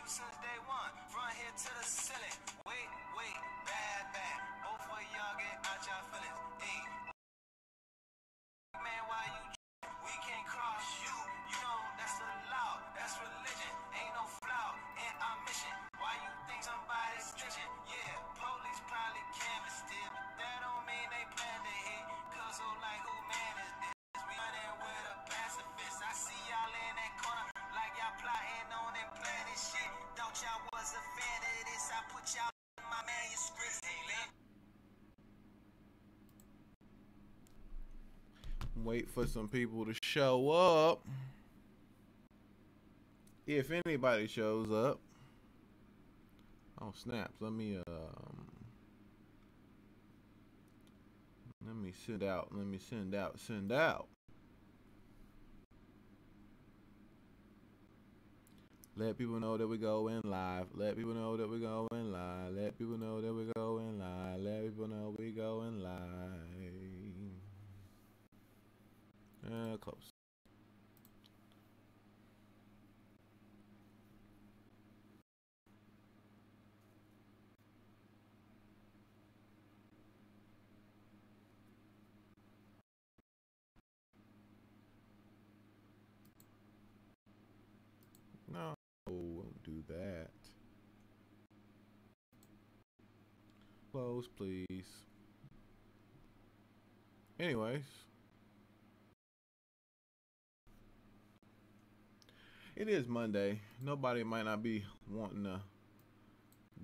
since day one. Front here to the ceiling. Wait, bad. Both of y'all get out y'all feelings. Hey, man, why you? We can't cross you. You know that's the law. That's religion. Ain't no flaw in our mission. Why you think somebody's snitching? Yeah, police probably canvassed it, but that don't mean they plan to hit. Cause so like who man is this? We running with a pacifist. I see y'all in that corner like y'all plotting on and planning shit. Don't y'all was a fan of this? I put y'all in my manuscripts. Hey, man. Wait for some people to show up. If anybody shows up. Oh snaps! Let me send out. Send out. Let people know that we going live. Let people know that we going live. Let people know that we going live. Let people know we going live. Close. No, won't do that. Close, please. Anyways. It is Monday. Nobody might not be wanting to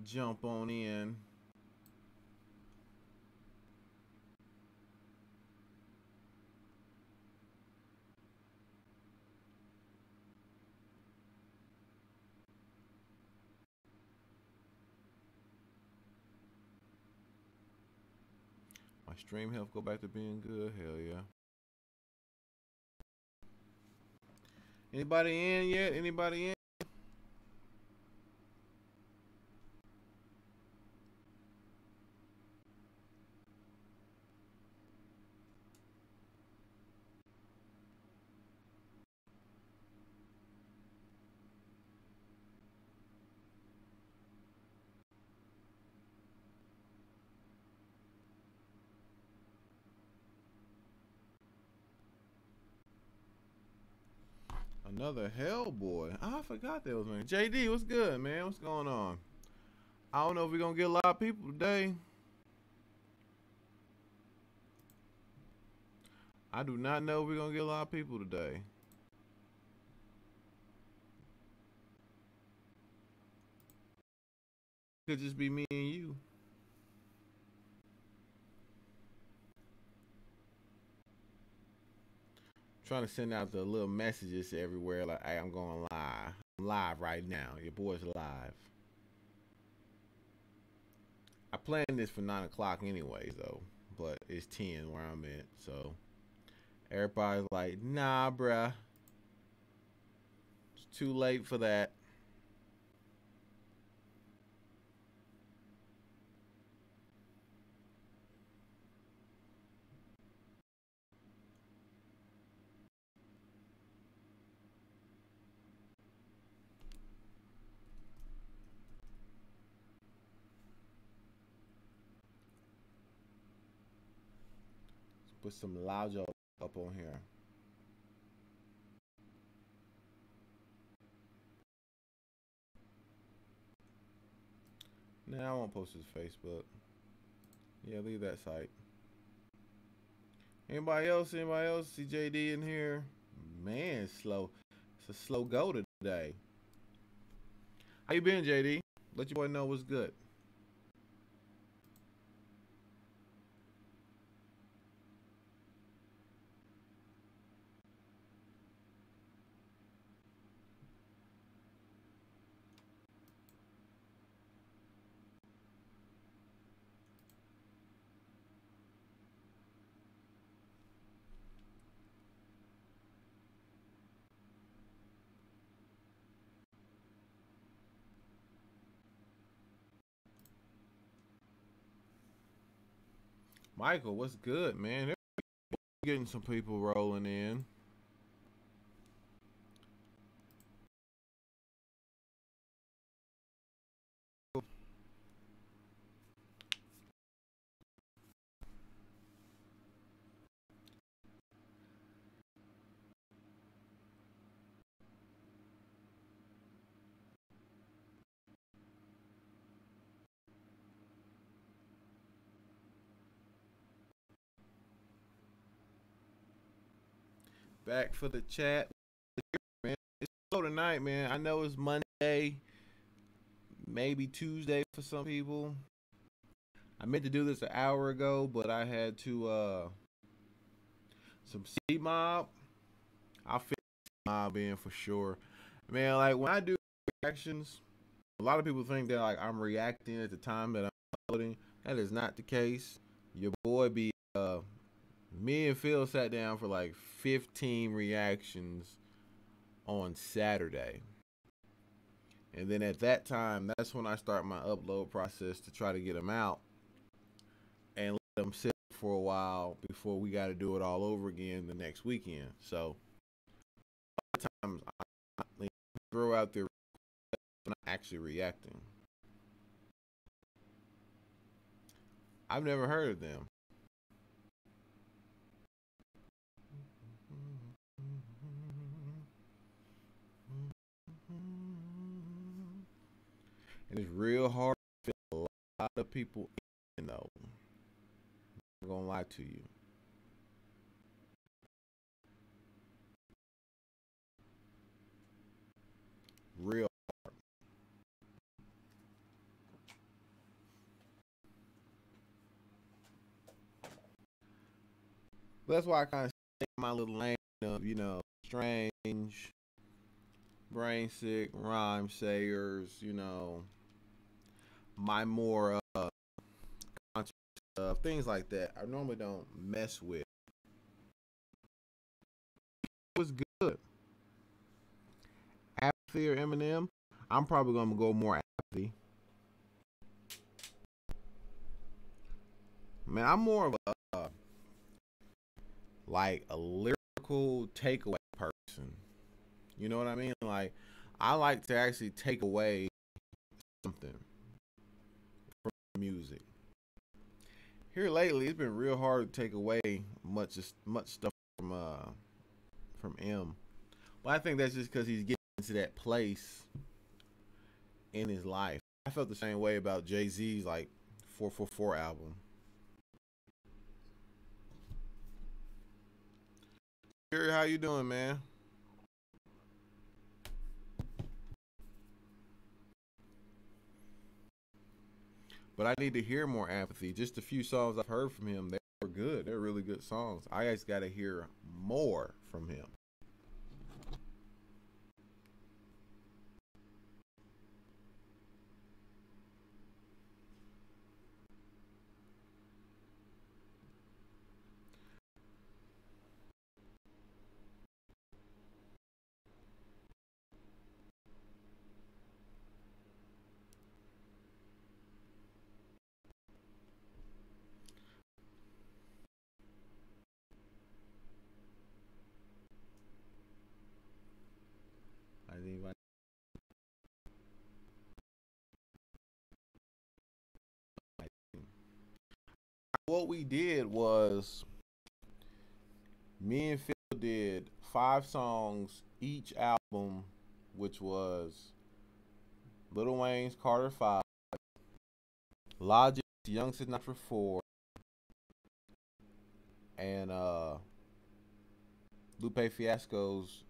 jump on in. My stream health go back to being good. Hell yeah. Anybody in yet? Anybody in? Another Hellboy. I forgot that was me. JD, what's good, man? What's going on? I don't know if we're going to get a lot of people today. I do not know if we're going to get a lot of people today. Could just be me and you. Trying to send out the little messages everywhere like, hey, I'm going live. I'm live right now. Your boy's live. I planned this for 9 o'clock anyways, though. But it's 10 where I'm at, so everybody's like, nah, bruh. It's too late for that. Put some Lojo up on here. Nah, I won't post his Facebook. Yeah, leave that site. Anybody else? Anybody else? See JD in here? Man, slow. It's a slow go today. How you been, JD? Let your boy know what's good. Michael, what's good, man? They're getting some people rolling in. back for the chat. Man, it's slow tonight, man. I know it's Monday, maybe Tuesday for some people. I meant to do this an hour ago, but I had to some C mob. I'll fit mob in for sure. Man, like when I do reactions, a lot of people think that like I'm reacting at the time that I'm uploading. That is not the case. Your boy be me and Phil sat down for like 15 reactions on Saturday. And then at that time, that's when I start my upload process to try to get them out and let them sit for a while before we got to do it all over again the next weekend. So, a lot of times I throw out there not actually reacting. I've never heard of them. And it's real hard to fit a lot of people in, though. I'm gonna lie to you. Real hard. That's why I kind of stay in my little lane of, strange, brain sick, rhyme sayers, my more conscious stuff, things like that. I normally don't mess with. It was good. Apathy or Eminem? I'm probably gonna go more apathy. Man, I'm more of a like a lyrical takeaway person. You know what I mean? Like, I like to actually take away something from music. Here lately, it's been real hard to take away much stuff from M. But I think that's just because he's getting to that place in his life. I felt the same way about Jay-Z's like 444 album. Jerry, how you doing, man? But I need to hear more Apathy. Just a few songs I've heard from him, they were good. They're really good songs. I just got to hear more from him. Anybody? What we did was me and Phil did 5 songs each album, which was Lil Wayne's Carter 5, Logic's Young Sinatra 4, and Lupe Fiasco's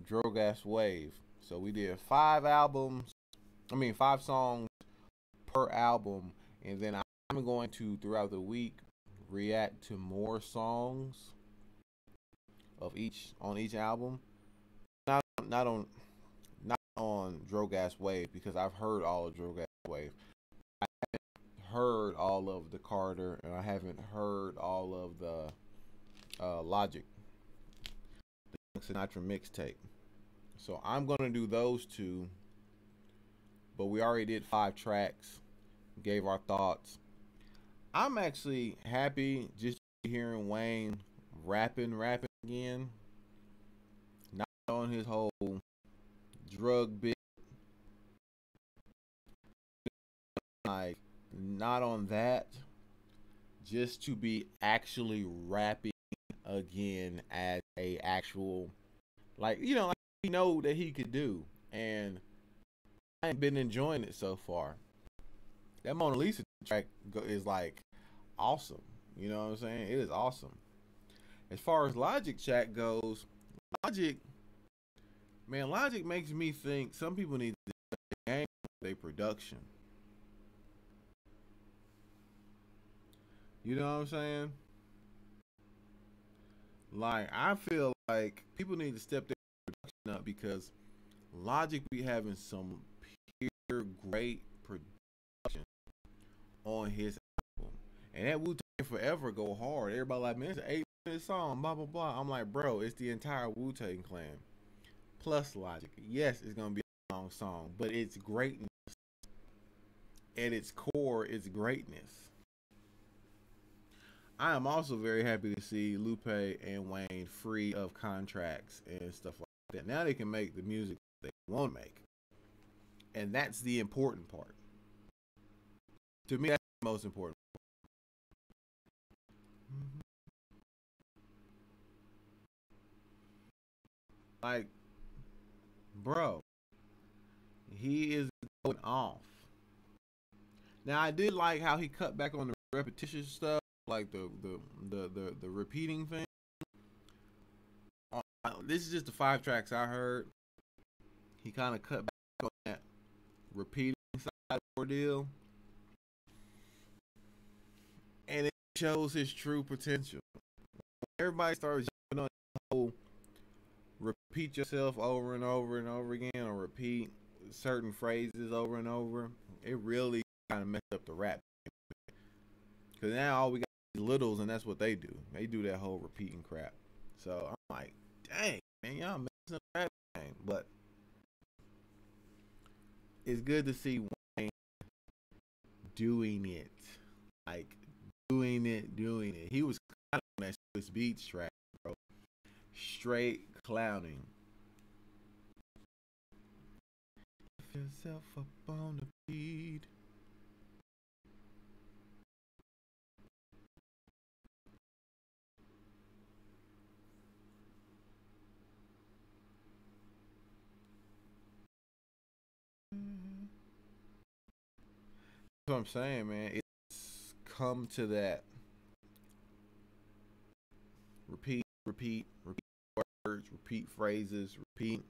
Drogas Wave. So we did 5 songs per album, and then I'm going to throughout the week react to more songs of each on each album. Not on Drogas Wave, because I've heard all of Drogas Wave. I haven't heard all of the Carter, and I haven't heard all of the Logic, the Sinatra mixtape. So I'm gonna do those 2, but we already did 5 tracks, gave our thoughts. I'm actually happy just hearing Wayne rapping again, not on his whole drug bit, like not on that, just to be actually rapping again as a actual, like we know that he could do, and I ain't been enjoying it so far. That Mona Lisa track is like awesome. You know what I'm saying? It is awesome. As far as Logic track goes, Logic, man, Logic makes me think some people need to game their production. You know what I'm saying? Like, I feel like people need to step their production up because Logic be having some pure great production on his album. And that Wu-Tang Forever go hard. Everybody like, man, it's an 8-minute song, blah, blah, blah. I'm like, bro, it's the entire Wu-Tang clan. Plus Logic. Yes, it's going to be a long song, but it's greatness. At its core, it's greatness. I am also very happy to see Lupe and Wayne free of contracts and stuff like that. Now they can make the music they want to make. And that's the important part. To me, that's the most important part. Like, bro, he is going off. Now, I did like how he cut back on the repetition stuff, like the repeating thing. This is just the 5 tracks I heard. He kind of cut back on that repeating side ordeal, and it shows his true potential. Everybody starts jumping on the whole repeat yourself over and over and over again, or repeat certain phrases over and over. It really kind of messed up the rap, because now all we got is littles, and that's what they do. They do that whole repeating crap. So I'm like, dang, man, y'all messing up the rap game. But it's good to see Wayne doing it. Like, doing it. He was clowning on that Swiss Beats track, bro. Straight clowning. Lift yourself up on the beat. That's what I'm saying, man. It's come to that. Repeat words, repeat phrases, repeat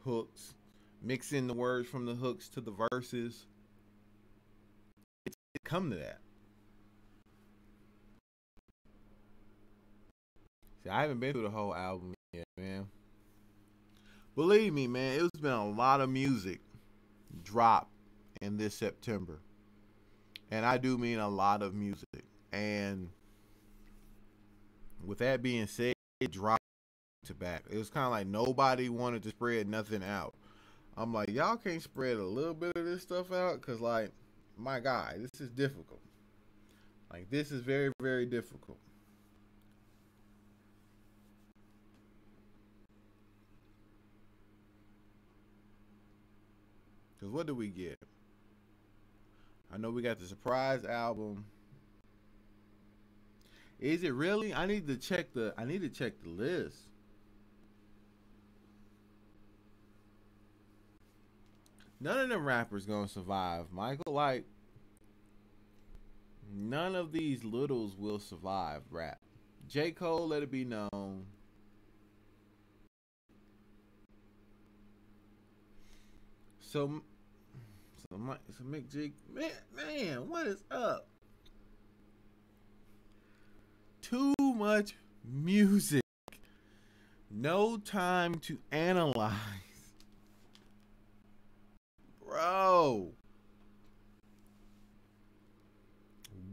hooks, mixing the words from the hooks to the verses. It's come to that. See, I haven't been through the whole album yet, man. Believe me, man, it's been a lot of music dropped in this September. And I do mean a lot of music. And with that being said, it dropped to back. It was kind of like nobody wanted to spread nothing out. I'm like, y'all can't spread a little bit of this stuff out? Because, like, my guy, this is difficult. Like, this is very, very difficult. Because what do we get? I know we got the surprise album. Is it really? I need to check the list. None of them rappers gonna survive, Michael. Like, none of these littles will survive rap. J. Cole, let it be known. So Mick G, man, what is up? Too much music. No time to analyze. Bro.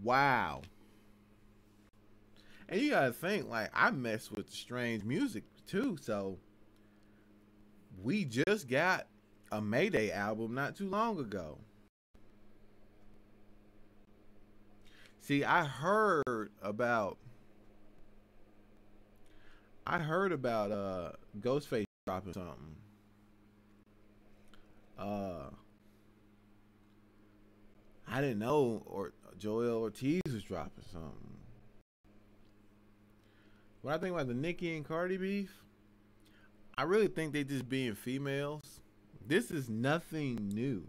Wow. And you gotta think, like, I mess with strange music too, so we just got a Mayday album not too long ago. See, I heard about Ghostface dropping something. I didn't know or Joel Ortiz was dropping something. When I think about the Nicki and Cardi beef, I really think they just being females. This is nothing new.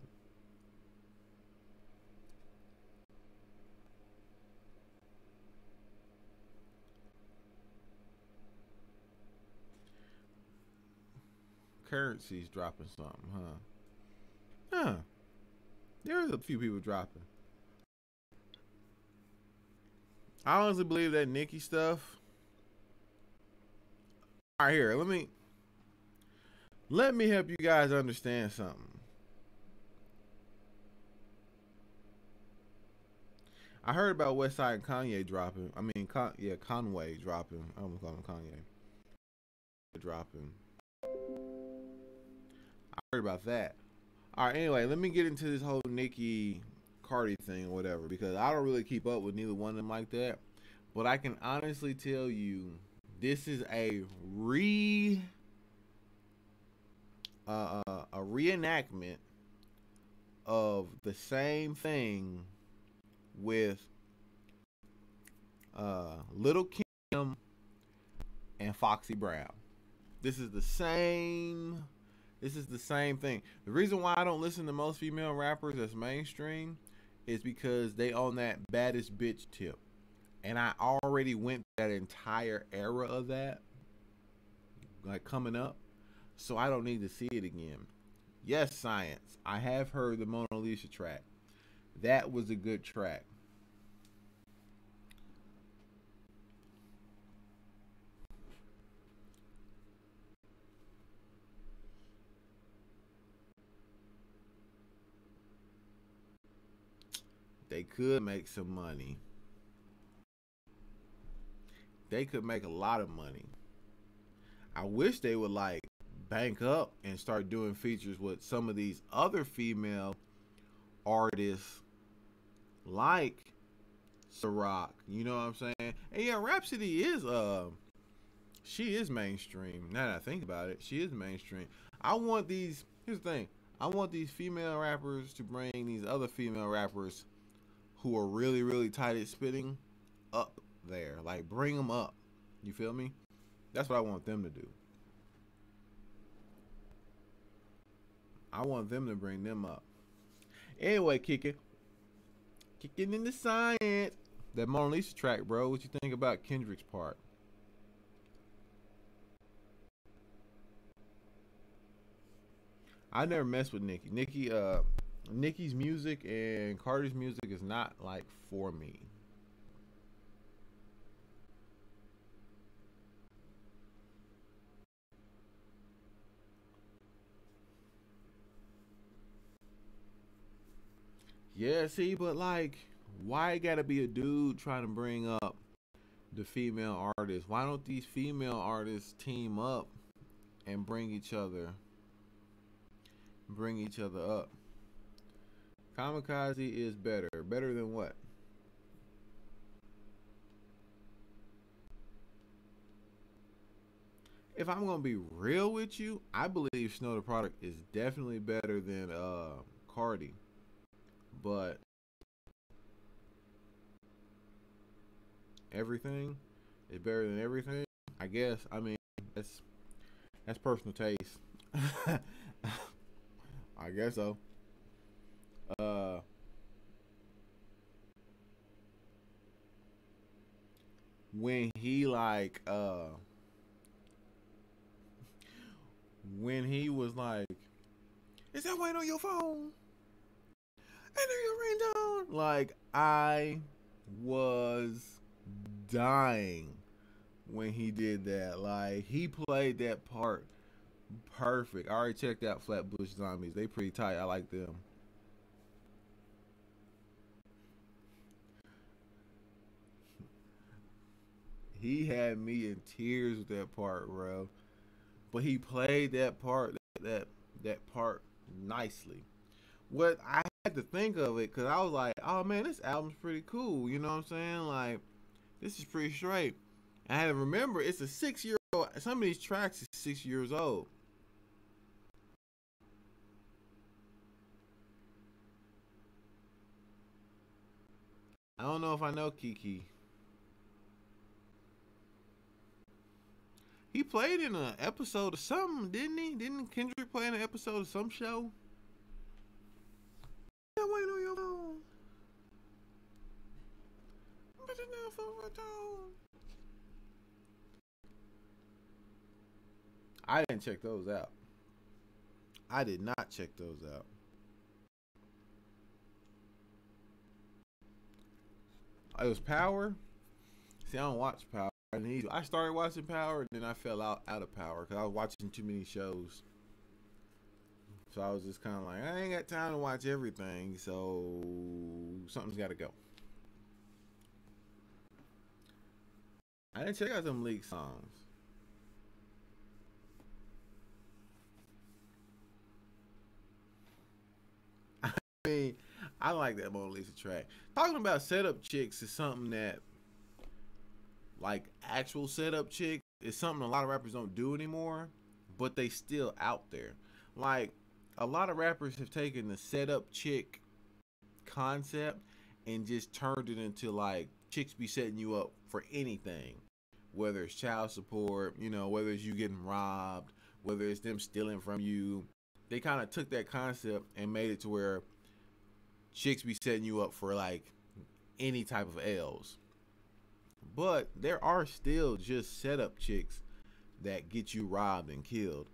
Currency's dropping something, huh? Huh. There's a few people dropping. I honestly believe that Nicki stuff. All right, here. Let me help you guys understand something. I heard about Westside and Kanye dropping. I mean, Conway dropping. I almost call him Kanye. Dropping. I heard about that. All right. Anyway, let me get into this whole Nicki Cardi thing or whatever, because I don't really keep up with neither one of them like that. But I can honestly tell you, this is a reenactment of the same thing with Little Kim and Foxy Brown. This is the same thing. The reason why I don't listen to most female rappers that's mainstream is because they on that baddest bitch tip. And I already went that entire era of that, like coming up. So I don't need to see it again. Yes, Science. I have heard the Mona Lisa track. That was a good track. They could make some money. They could make a lot of money. I wish they would like bank up and start doing features with some of these other female artists like Ciroc. You know what I'm saying? And yeah, Rhapsody is she is mainstream. Now that I think about it, she is mainstream. Here's the thing. I want these female rappers to bring these other female rappers who are really, really tight at spitting up there. Like, bring them up. You feel me? That's what I want them to do. I want them to bring them up. Anyway, kicking into science. That Mona Lisa track, bro. What you think about Kendrick's part? I never messed with Nicki. Nicki's music and Cardi's music is not like for me. Yeah, see, but like, why it gotta be a dude trying to bring up the female artists? Why don't these female artists team up and bring each other up? Kamikaze is better. Better than what? If I'm gonna be real with you, I believe Snow the Product is definitely better than Cardi. But everything is better than everything. I guess. I mean, that's personal taste. I guess so. Uh, when he like when he was like, "Is that waiting on your phone? And your ringtone?" Like, I was dying when he did that. Like, he played that part perfect. I already checked out Flatbush Zombies. They pretty tight. I like them. He had me in tears with that part, bro. But he played that part nicely. What I had to think of it, because I was like, oh man, this album's pretty cool. You know what I'm saying? Like, this is pretty straight. I had to remember it's a 6 year old. Some of these tracks is 6 years old. I don't know if I know Kiki. He played in an episode of something, didn't he? Didn't Kendrick play in an episode of some show? Yeah, wait on your phone. But it's not for my tone. I didn't check those out. I did not check those out. It was Power. See, I don't watch Power. I started watching Power, and then I fell out of Power because I was watching too many shows. So I was just kind of like, I ain't got time to watch everything, so something's got to go. I didn't check out them leaked songs. I mean, I like that Mona Lisa track. Talking about setup chicks is something that, like, actual setup chick is something a lot of rappers don't do anymore, but they still out there. Like, a lot of rappers have taken the setup chick concept and just turned it into, like, chicks be setting you up for anything, whether it's child support, whether it's you getting robbed, whether it's them stealing from you. They kind of took that concept and made it to where chicks be setting you up for, like, any type of L's. But there are still just setup chicks that get you robbed and killed.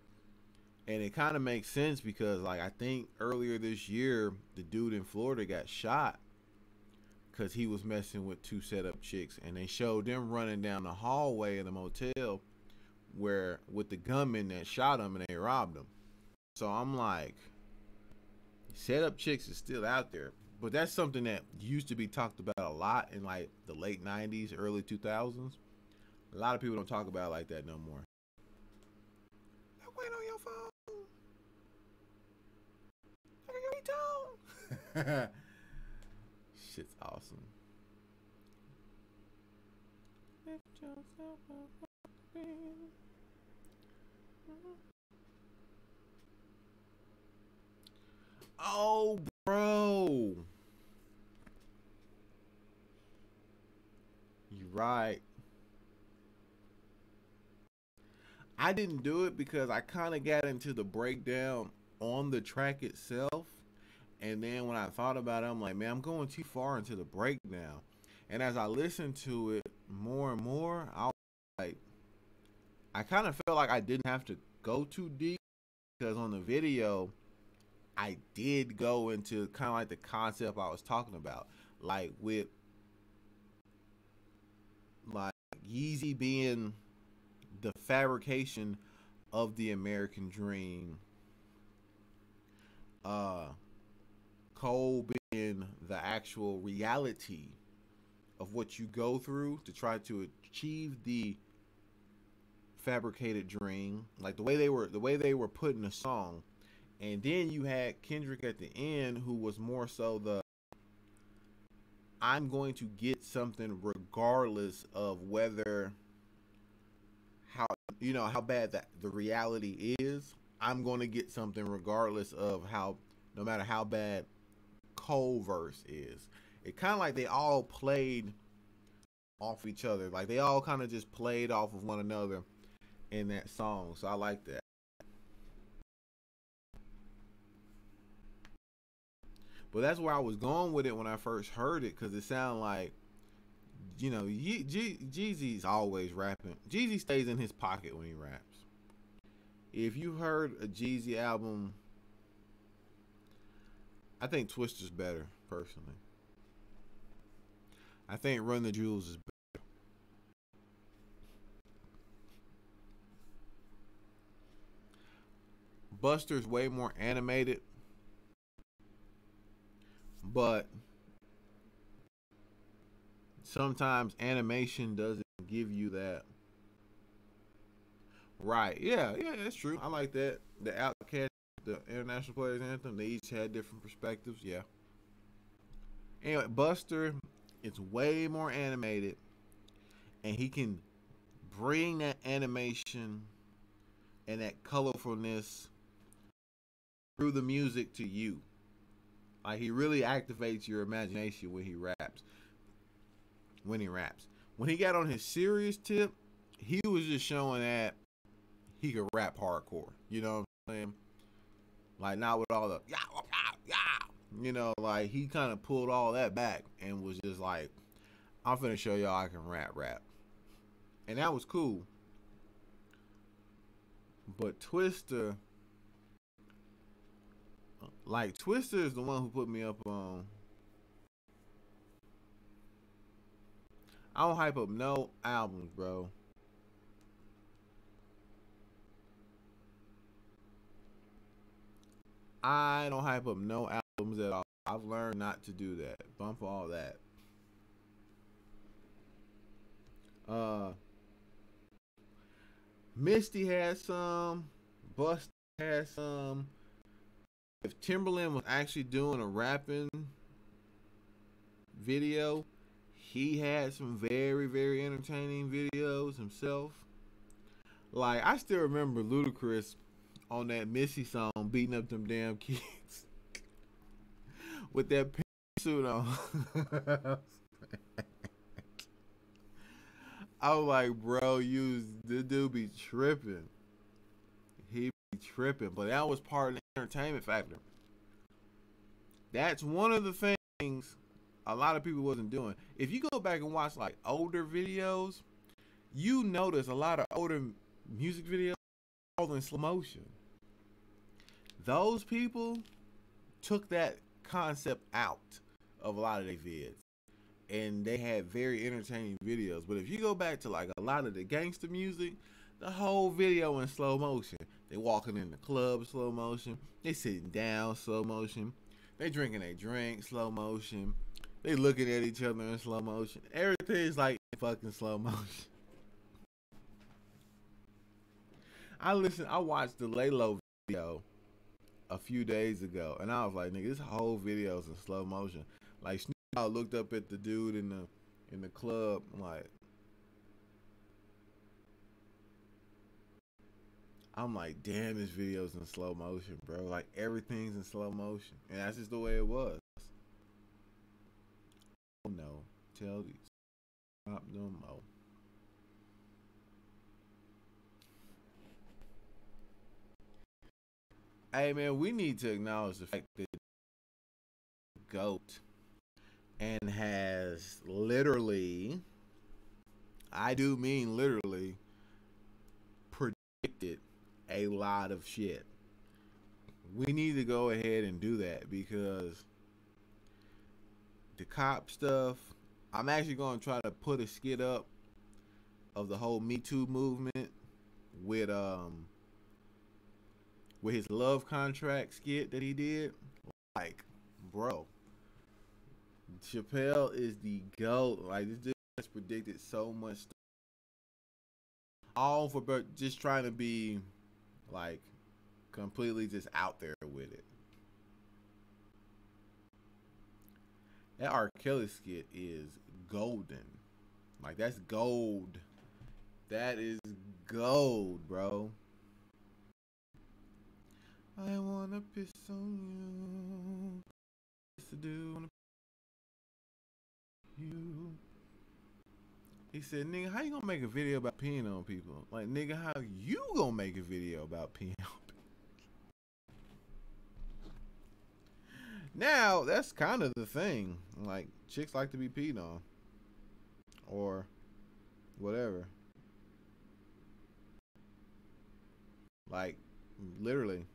And it kind of makes sense because, like, I think earlier this year, the dude in Florida got shot because he was messing with two setup chicks. And they showed them running down the hallway of the motel with the gunman that shot him, and they robbed him. So I'm like, setup chicks is still out there. But that's something that used to be talked about a lot in, like, the late 90s, early 2000s. A lot of people don't talk about it like that no more. Wait on your phone. Shit's awesome. Oh, bro. You're right. I didn't do it because I kind of got into the breakdown on the track itself. And then when I thought about it, I'm like, man, I'm going too far into the breakdown. And as I listened to it more and more, I kind of felt like I didn't have to go too deep because on the video, I did go into kind of like the concept I was talking about, like with like Yeezy being the fabrication of the American dream, Cole being the actual reality of what you go through to try to achieve the fabricated dream, like the way they were putting the song. And then you had Kendrick at the end, who was more so I'm going to get something regardless of whether how bad that the reality is. I'm going to get something regardless of no matter how bad Cole verse is. It kind of like they all played off each other. Like they all kind of just played off of one another in that song. So I like that. But that's where I was going with it when I first heard it, because it sounded like, Jeezy's always rapping. Jeezy stays in his pocket when he raps. If you heard a Jeezy album, I think Twister's better, personally. I think Run the Jewels is better. Buster's way more animated, but sometimes animation doesn't give you that. Right. Yeah, that's true. I like that. The Outcast, the International Players Anthem, they each had different perspectives. Yeah. Anyway, Buster is way more animated, and he can bring that animation and that colorfulness through the music to you. Like, he really activates your imagination when he raps. When he got on his serious tip, he was just showing that he could rap hardcore. You know what I'm saying? Like, not with all the like, he kind of pulled all that back and was just like, I'm finna show y'all I can rap. And that was cool. But Twista, Like Twister is the one who put me up on. I don't hype up no albums, bro. I don't hype up no albums at all. I've learned not to do that. Bump all that. Uh, Misty had some. Busta had some. If Timberland was actually doing a rapping video, he had some very, very entertaining videos himself. Like, I still remember Ludacris on that Missy song beating up them damn kids with that pink suit on. I was like, bro, the dude be tripping. He be tripping. But that was part of the entertainment factor. That's one of the things a lot of people wasn't doing. If you go back and watch like older videos, you notice a lot of older music videos all in slow motion. Those people took that concept out of a lot of their vids, and they had very entertaining videos. But if you go back to like a lot of the gangster music, the whole video in slow motion. They walking in the club slow motion. They sitting down slow motion. They drinking a drink slow motion. They looking at each other in slow motion. Everything's like fucking slow motion. I watched the Laylo video a few days ago, and I was like, nigga, this whole video's in slow motion. Like, Snoop Dogg looked up at the dude in the club, I'm like, damn, this video's in slow motion, bro. Like, everything's in slow motion, and that's just the way it was. Oh no, tell these, stop no more. Hey man, we need to acknowledge the fact that GOAT and has literally, I do mean literally, predicted a lot of shit. We need to go ahead and do that because the cop stuff, I'm actually going to try to put a skit up of the whole Me Too movement with his love contract skit that he did. Like, bro, Chappelle is the GOAT. Like, this dude has predicted so much stuff. All for just trying to be like completely just out there with it. That R. Kelly skit is golden. Like, that's gold. That is gold, bro. I wanna piss on you. Yes, I do wanna piss on you. He said, nigga, how you gonna make a video about peeing on people? Like, nigga, how you gonna make a video about peeing on people? Now, that's kind of the thing. Like, chicks like to be peed on. Or whatever. Like, literally.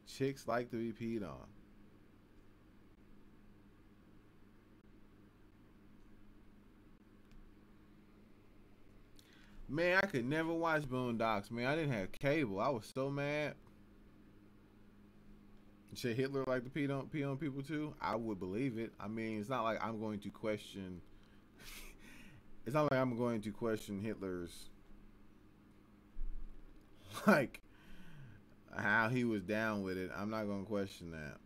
Chicks like to be peed on. Man, I could never watch Boondocks, man. I didn't have cable. I was so mad. Should Hitler like to pee on people too? I would believe it. I mean, it's not like I'm going to question. It's not like I'm going to question Hitler's like how he was down with it. I'm not gonna question that.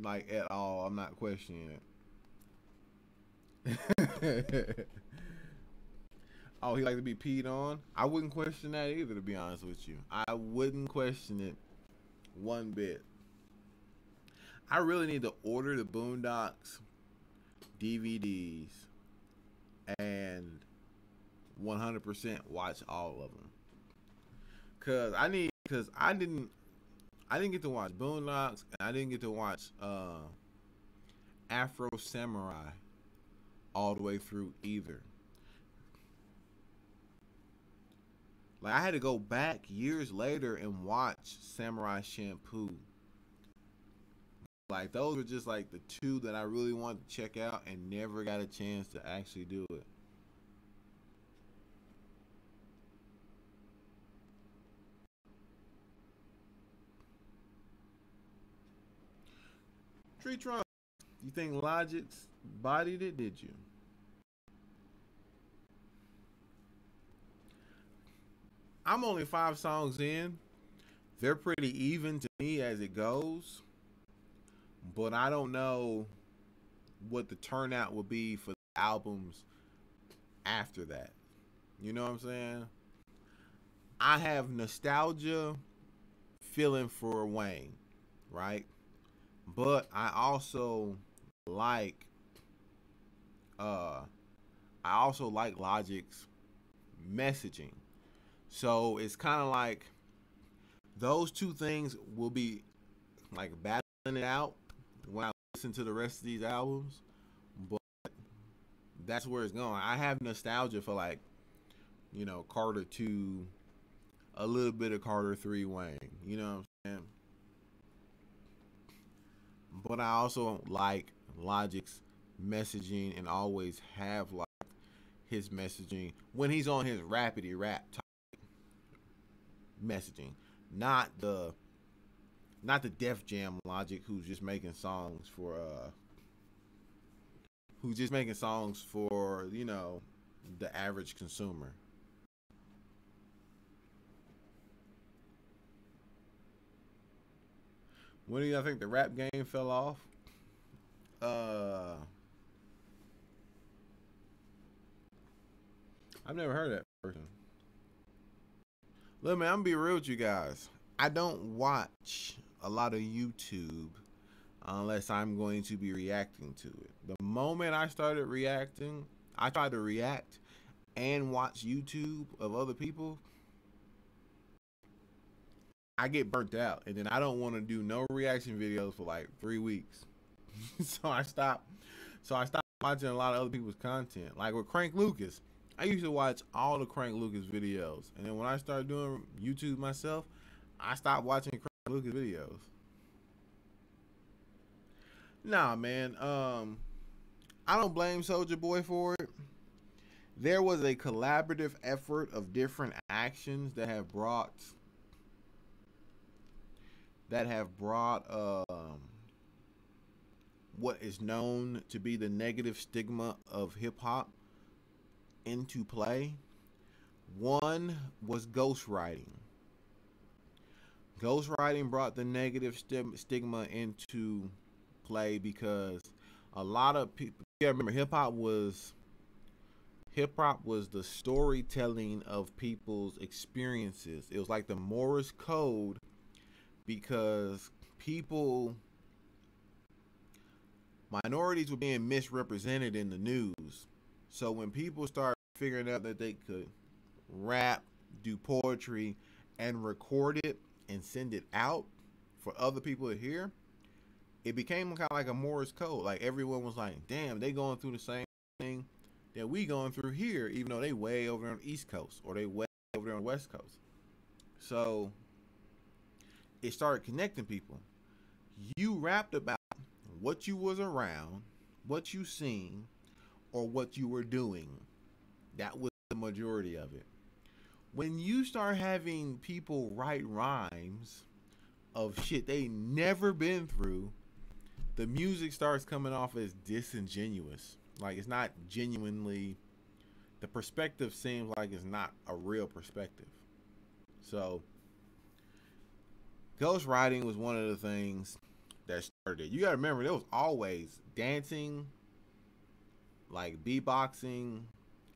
Like, at all. I'm not questioning it. Oh, he like to be peed on? I wouldn't question that either, to be honest with you. I wouldn't question it one bit. I really need to order the Boondocks DVDs and 100% watch all of them. Cause I didn't get to watch Boondocks, and I didn't get to watch Afro Samurai all the way through either. Like I had to go back years later and watch Samurai Shampoo. Like those were just like the two that I really wanted to check out and never got a chance to actually do it. Tree Trunk, you think Logic's bodied it? Did you? I'm only 5 songs in. They're pretty even to me as it goes, but I don't know what the turnout will be for the albums after that. You know what I'm saying? I have nostalgia feeling for Wayne, right? But I also like uh Logic's messaging. So it's kind of like those two things will be like battling it out when I listen to the rest of these albums. But that's where it's going. I have nostalgia for like, Carter 2, a little bit of Carter 3 Wayne. You know what I'm saying? But I also like Logic's messaging and always have liked his messaging when he's on his rapidy rap type messaging, not the Def Jam Logic who's just making songs for the average consumer. When do y'all think the rap game fell off? Uh, I've never heard of that person. Look, man, I'm gonna be real with you guys. I don't watch a lot of YouTube unless I'm going to be reacting to it. The moment I started reacting, I tried to react and watch YouTube of other people. I get burnt out, and then I don't want to do no reaction videos for like 3 weeks. so I stopped. So I stopped watching a lot of other people's content. Like with Crank Lucas, I used to watch all the Crank Lucas videos, and then when I started doing YouTube myself, I stopped watching Crank Lucas videos. Nah, man. I don't blame Soldier Boy for it. There was a collaborative effort of different actions that have brought what is known to be the negative stigma of hip hop into play. One was ghostwriting. Ghostwriting brought the negative stigma into play because a lot of people, yeah, remember hip hop was the storytelling of people's experiences. It was like the Morse code because minorities were being misrepresented in the news. So when people started figuring out that they could rap, do poetry, and record it and send it out for other people to hear, it became kind of like a Morse code. Like everyone was like, damn, they going through the same thing that we going through here, even though they way over on the East Coast or they way over there on the West Coast. So it started connecting people. You rapped about what you was around, what you seen, or what you were doing. That was the majority of it. When you start having people write rhymes of shit they never been through, the music starts coming off as disingenuous. Like it's not genuinely, the perspective seems like it's not a real perspective. So ghostwriting was one of the things that started it. You gotta remember there was always dancing, like beatboxing,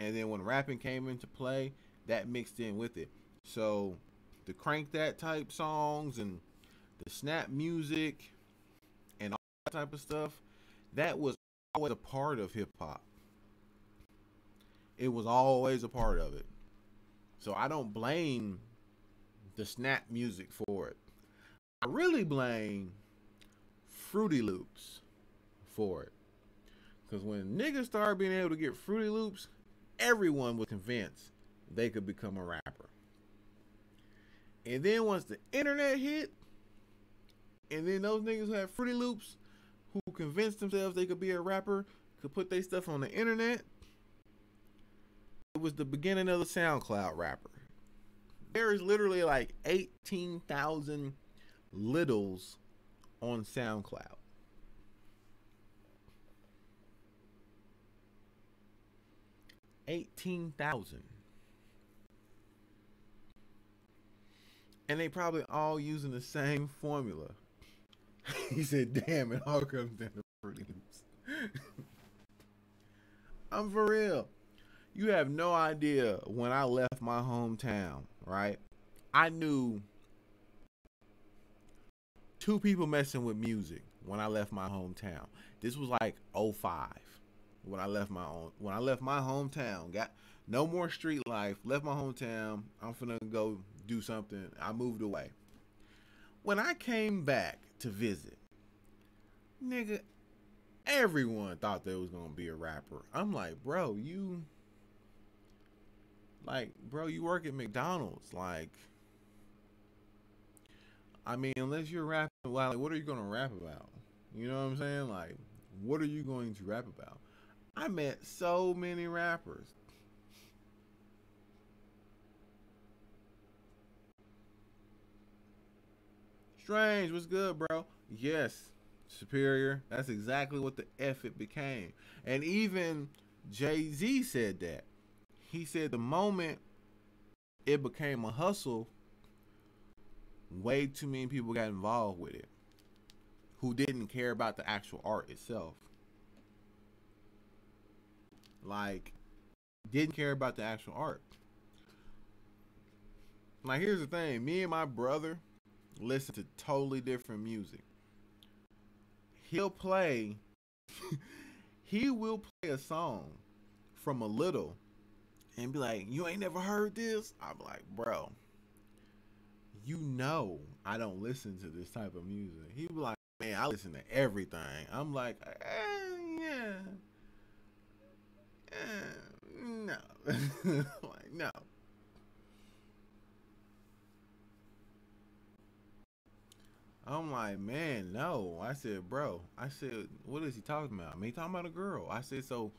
and then when rapping came into play, that mixed in with it. So the crank that type songs and the snap music and all that type of stuff, that was always a part of hip hop. It was always a part of it. So I don't blame the snap music for it. I really blame Fruity Loops for it. Because when niggas started being able to get Fruity Loops, everyone was convinced they could become a rapper. And then once the internet hit, and then those niggas who had Fruity Loops, who convinced themselves they could be a rapper, could put their stuff on the internet, it was the beginning of the SoundCloud rapper. There is literally like 18,000 littles on SoundCloud. 18,000. And they probably all using the same formula. He said, damn, it all comes down to Fruity Loops. I'm for real. You have no idea when I left my hometown, right? I knew 2 people messing with music when I left my hometown. This was like 05 when I left my hometown. Got no more street life. Left my hometown. I'm finna go do something. I moved away. When I came back to visit, nigga, everyone thought there was gonna be a rapper. I'm like, bro, you work at McDonald's. Like, I mean, unless you're rapping, like, what are you gonna rap about? You know what I'm saying? Like, what are you going to rap about? I met so many rappers. Strange, what's good, bro? Yes, Superior. That's exactly what the F it became. And even Jay-Z said that. He said the moment it became a hustle, way too many people got involved with it who didn't care about the actual art itself. Like, didn't care about the actual art. Like, here's the thing. Me and my brother listen to totally different music. He'll play he will play a song from a little and be like, you ain't never heard this? I'm like, bro, you know I don't listen to this type of music. He be like, man, I listen to everything. I'm like, yeah. No. Like, no. I'm like, man, no. I said, bro. I said, what is he talking about? I mean, he talking about a girl. I said, so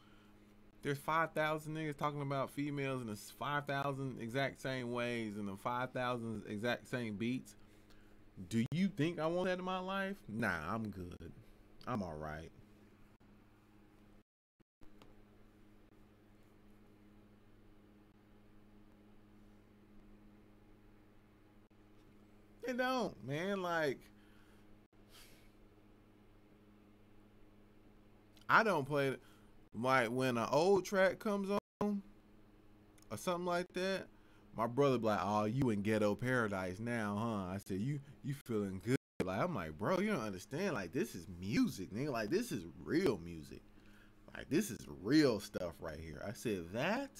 there's 5,000 niggas talking about females in the 5,000 exact same ways and the 5,000 exact same beats. Do you think I want that in my life? Nah, I'm good. I'm all right. It don't, man. Like, I don't play it. Like, when an old track comes on or something like that, my brother be like, oh, you in ghetto paradise now, huh? I said, you feeling good. Like, I'm like, bro, you don't understand. Like, this is music, nigga. Like, this is real music. Like, this is real stuff right here. I said, that,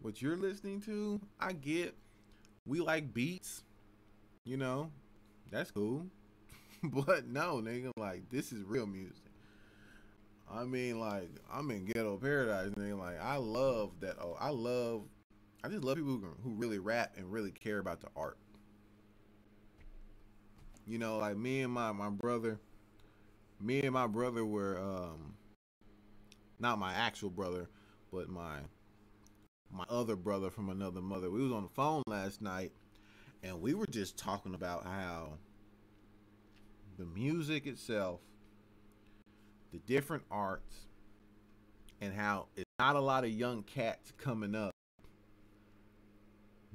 what you're listening to, I get. We like beats, you know, that's cool. But no, nigga, like, this is real music. I mean, like, I'm in ghetto paradise, nigga. Like, I love that. Oh, I just love people who really rap and really care about the art. You know, like me and my brother were, not my actual brother, but my other brother from another mother. We was on the phone last night, and we were just talking about how the music itself, the different arts, and how it's not a lot of young cats coming up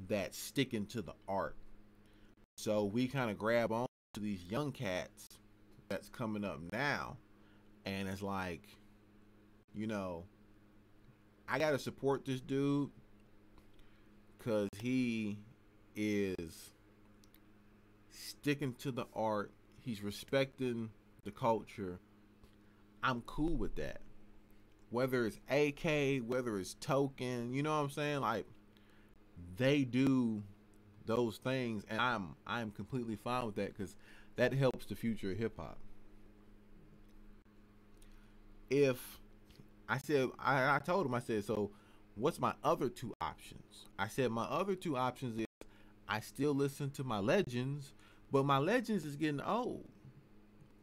that's sticking to the art. So we kind of grab on to these young cats that's coming up now, and it's like, you know, I gotta support this dude because he is sticking to the art. He's respecting the culture. I'm cool with that. Whether it's AK, whether it's Token, you know what I'm saying? Like, they do those things, and I'm completely fine with that because that helps the future of hip hop. If I said, I told him, I said, so what's my other 2 options? I said, my other 2 options is I still listen to my legends, but my legends is getting old.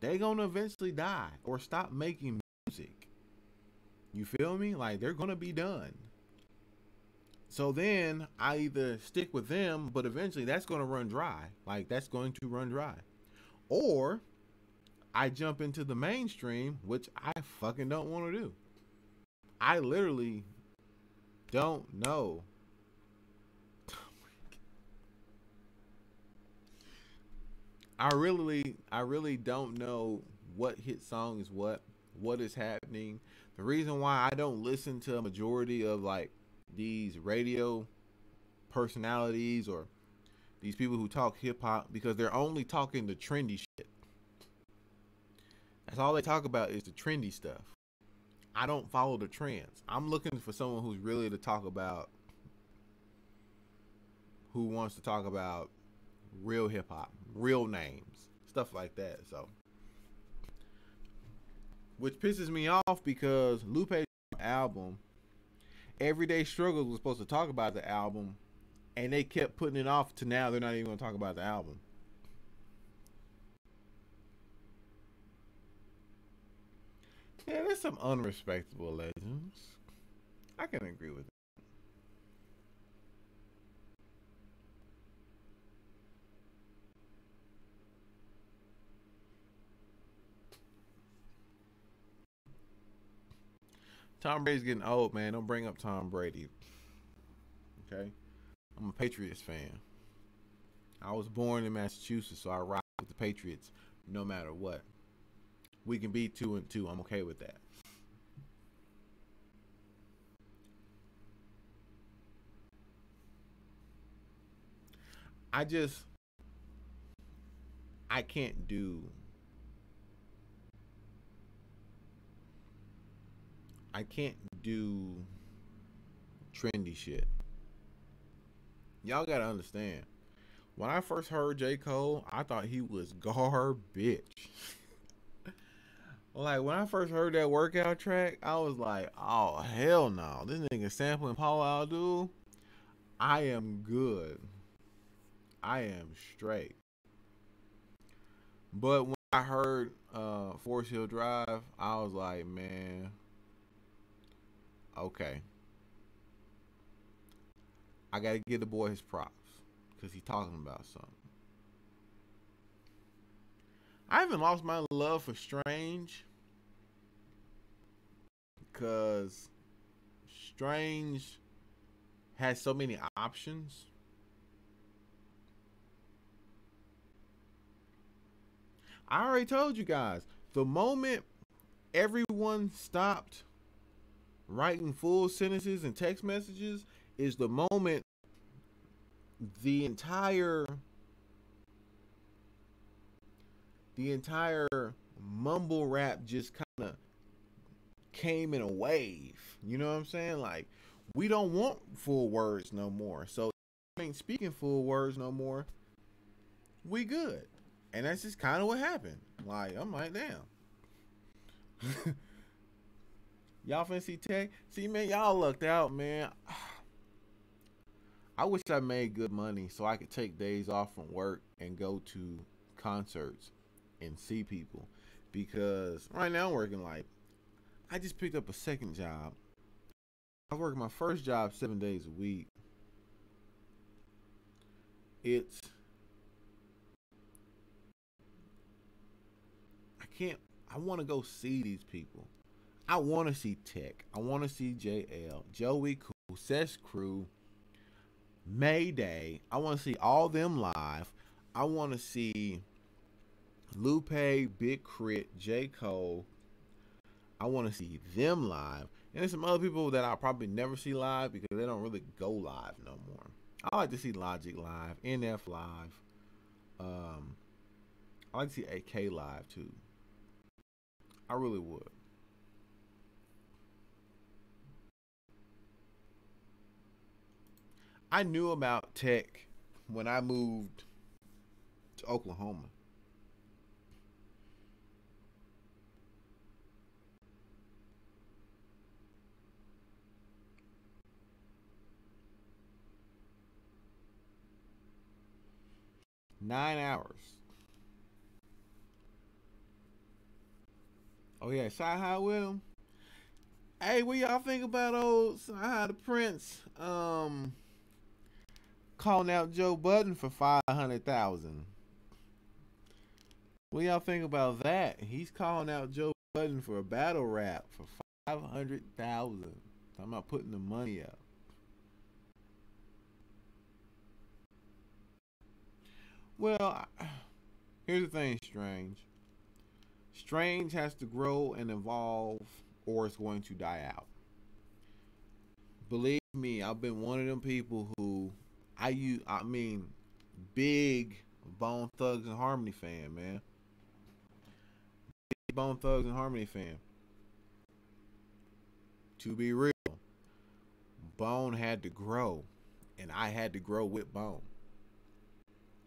They gonna eventually die or stop making music. You feel me? Like they're gonna be done. So then I either stick with them, but eventually that's gonna run dry. Like that's going to run dry. Or I jump into the mainstream, which I fucking don't want to do. I literally don't know. I really don't know what hit song is what is happening. The reason why I don't listen to a majority of like these radio personalities or these people who talk hip hop because they're only talking the trendy shit. That's all they talk about is the trendy stuff. I don't follow the trends. I'm looking for someone who's really to talk about who wants to talk about real hip hop, real names, stuff like that. So, which pisses me off because Lupe's album, Everyday Struggles, was supposed to talk about the album, and they kept putting it off to now. They're not even going to talk about the album. Yeah, there's some unrespectable legends. I can agree with it. Tom Brady's getting old, man. Don't bring up Tom Brady. Okay? I'm a Patriots fan. I was born in Massachusetts, so I rock with the Patriots no matter what. We can be 2-2. I'm okay with that. I just I can't do I can't do trendy shit. Y'all gotta understand. When I first heard J. Cole, I thought he was garbage. Like when I first heard that workout track, I was like, "Oh hell no! This nigga sampling Paul Abdul. I am good. I am straight." But when I heard Forest Hill Drive, I was like, "Man, okay, I gotta give the boy his props because he's talking about something." I haven't lost my love for Strange because Strange has so many options. I already told you guys, the moment everyone stopped writing full sentences and text messages is the moment the entire the entire mumble rap just kind of came in a wave. You know what I'm saying? Like we don't want full words no more. So ain't speaking full words no more. We good. And that's just kind of what happened. Like I'm like, damn. Y'all finna see Tech? See, man, y'all lucked out, man. I wish I made good money so I could take days off from work and go to concerts and see people. Because right now I'm working like, I just picked up a second job. I was working my first job 7 days a week. It's, I want to go see these people. I want to see Tech. I want to see JL, Joey Cool, Sesh Crew, Mayday. I want to see all them live. I want to see Lupe, Big Crit, J. Cole. I want to see them live. And there's some other people that I'll probably never see live because they don't really go live no more. I like to see Logic live, NF live. I like to see AK live too. I really would. I knew about Tech when I moved to Oklahoma. 9 hours. Oh yeah, Shy High with him. Hey, what y'all think about old Shy High the Prince? Calling out Joe Budden for 500,000. What y'all think about that? He's calling out Joe Budden for a battle rap for 500,000. I'm not putting the money up. Well, here's the thing, Strange. Strange has to grow and evolve, or it's going to die out. Believe me, I've been one of them people who I mean, big Bone Thugs and Harmony fan, man. Big Bone Thugs and Harmony fan. To be real, Bone had to grow, and I had to grow with Bone.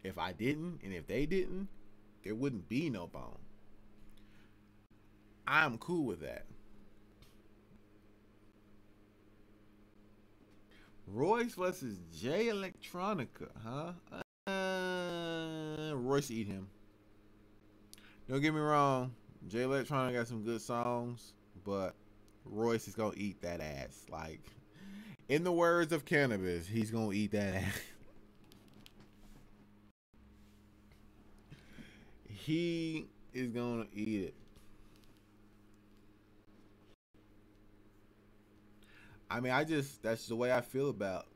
If I didn't, and if they didn't, there wouldn't be no Bone. I'm cool with that. Royce versus Jay Electronica, huh? Royce eat him. Don't get me wrong, Jay Electronica got some good songs, but Royce is gonna eat that ass. Like, in the words of Cannabis, he's gonna eat that ass. He is gonna eat it. I mean, that's the way I feel about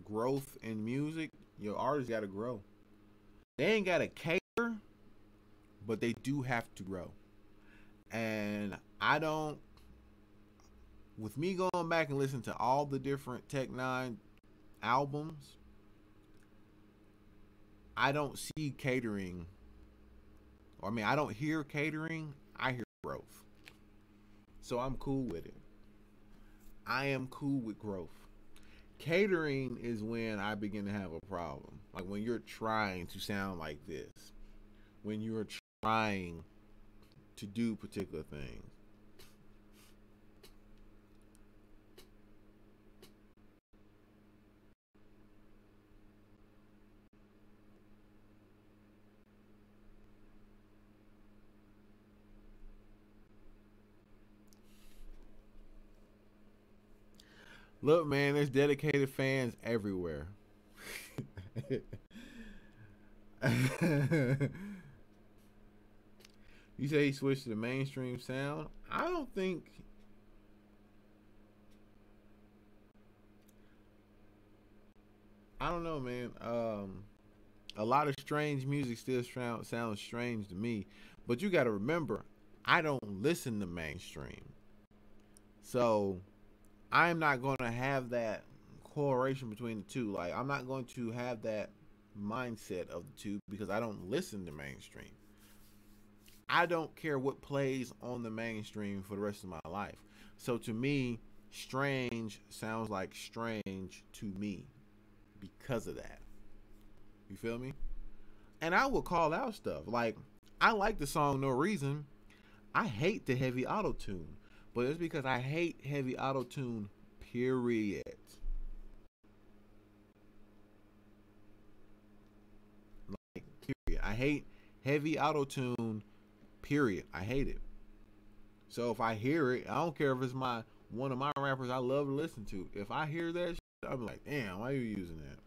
growth in music. Your artists gotta grow. They ain't gotta cater, but they do have to grow. And I don't, with me going back and listening to all the different Tech Nine albums, I don't see catering. Or I mean, I don't hear catering. I hear growth. So I'm cool with it. I am cool with growth. Catering is when I begin to have a problem. Like when you're trying to sound like this, when you're trying to do particular things. Look, man, there's dedicated fans everywhere. You say he switched to the mainstream sound? I don't think. I don't know, man. A lot of strange music still sounds strange to me. But you got to remember, I don't listen to mainstream. So I'm not going to have that correlation between the two. Like, I'm not going to have that mindset of the two because I don't listen to mainstream. I don't care what plays on the mainstream for the rest of my life. So to me, strange sounds like strange to me because of that. You feel me? And I will call out stuff. Like, I like the song No Reason. I hate the heavy auto tune. But it's because I hate heavy auto tune, period. Like, period. I hate heavy auto tune, period. I hate it. So if I hear it, I don't care if it's one of my rappers I love to listen to. If I hear that shit, I'm like, damn, why are you using that?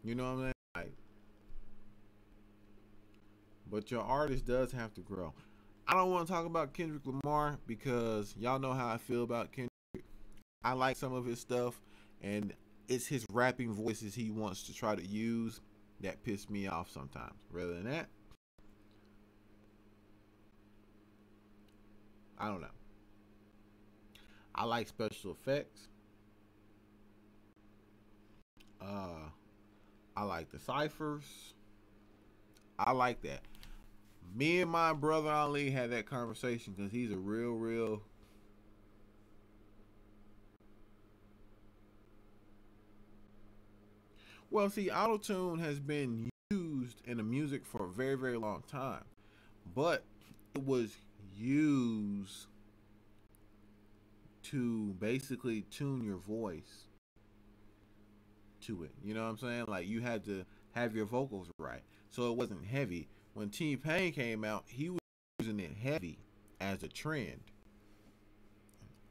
You know what I'm saying? Like, but your artist does have to grow. I don't want to talk about Kendrick Lamar because y'all know how I feel about Kendrick. I like some of his stuff, and it's his rapping voices he wants to try to use that piss me off sometimes. Rather than that, I don't know. I like special effects. Uh, I like the ciphers. I like that. Me and my brother Ali had that conversation because he's a real. Well, see, autotune has been used in the music for a very long time, but it was used to basically tune your voice. to it. You know what I'm saying? Like you had to have your vocals right, so it wasn't heavy. When T-Pain came out, he was using it heavy as a trend.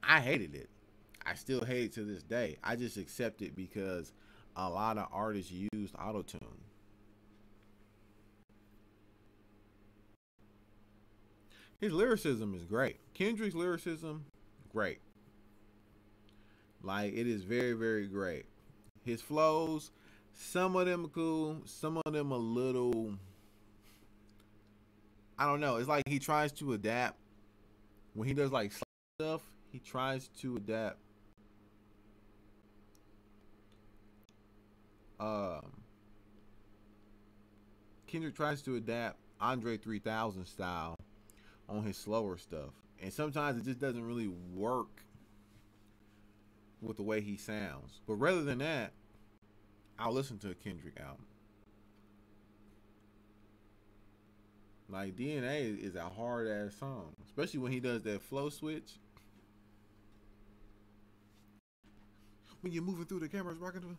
I hated it. I still hate it to this day. I just accept it because a lot of artists used autotune. His lyricism is great. Kendrick's lyricism, great. Like it is very, very great. His flows, some of them cool, some of them a little. I don't know. It's like he tries to adapt when he does like stuff. He tries to adapt. Um, Kendrick tries to adapt Andre 3000 style on his slower stuff, and sometimes it just doesn't really work with the way he sounds. But rather than that, I'll listen to a Kendrick album. Like DNA is a hard ass song, especially when he does that flow switch. When you're moving through the cameras, rocking.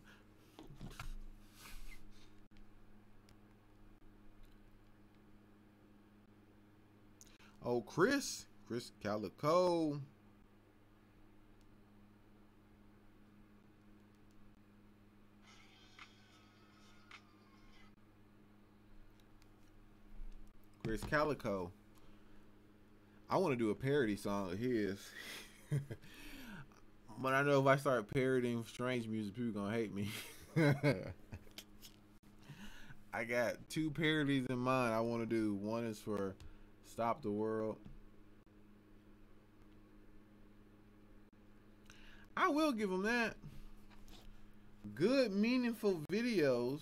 Oh, Chris Calico. Chris Calico. I want to do a parody song of his. But I know if I start parodying strange music, people gonna hate me. I got two parodies in mind I want to do. One is for Stop the World. I will give them that. Good, meaningful videos.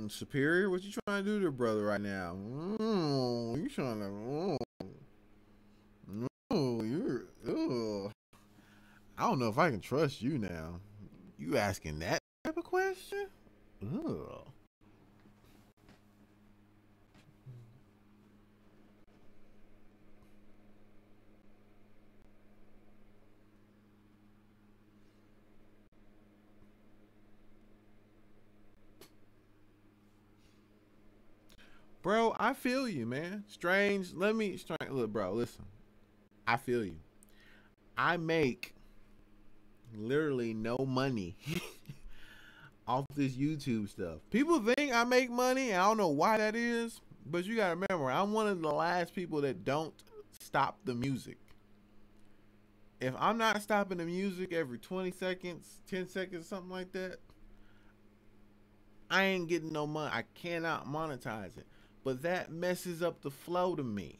Superior, what you trying to do to brother right now? You trying to? You're. I don't know if I can trust you now. You asking that type of question? Ugh. Bro, I feel you, man. Strange. Look, bro, listen. I feel you. I make literally no money off this YouTube stuff. People think I make money. I don't know why that is, but you gotta remember, I'm one of the last people that don't stop the music. If I'm not stopping the music every 20 seconds, 10 seconds, something like that, I ain't getting no money. I cannot monetize it. But that messes up the flow to me.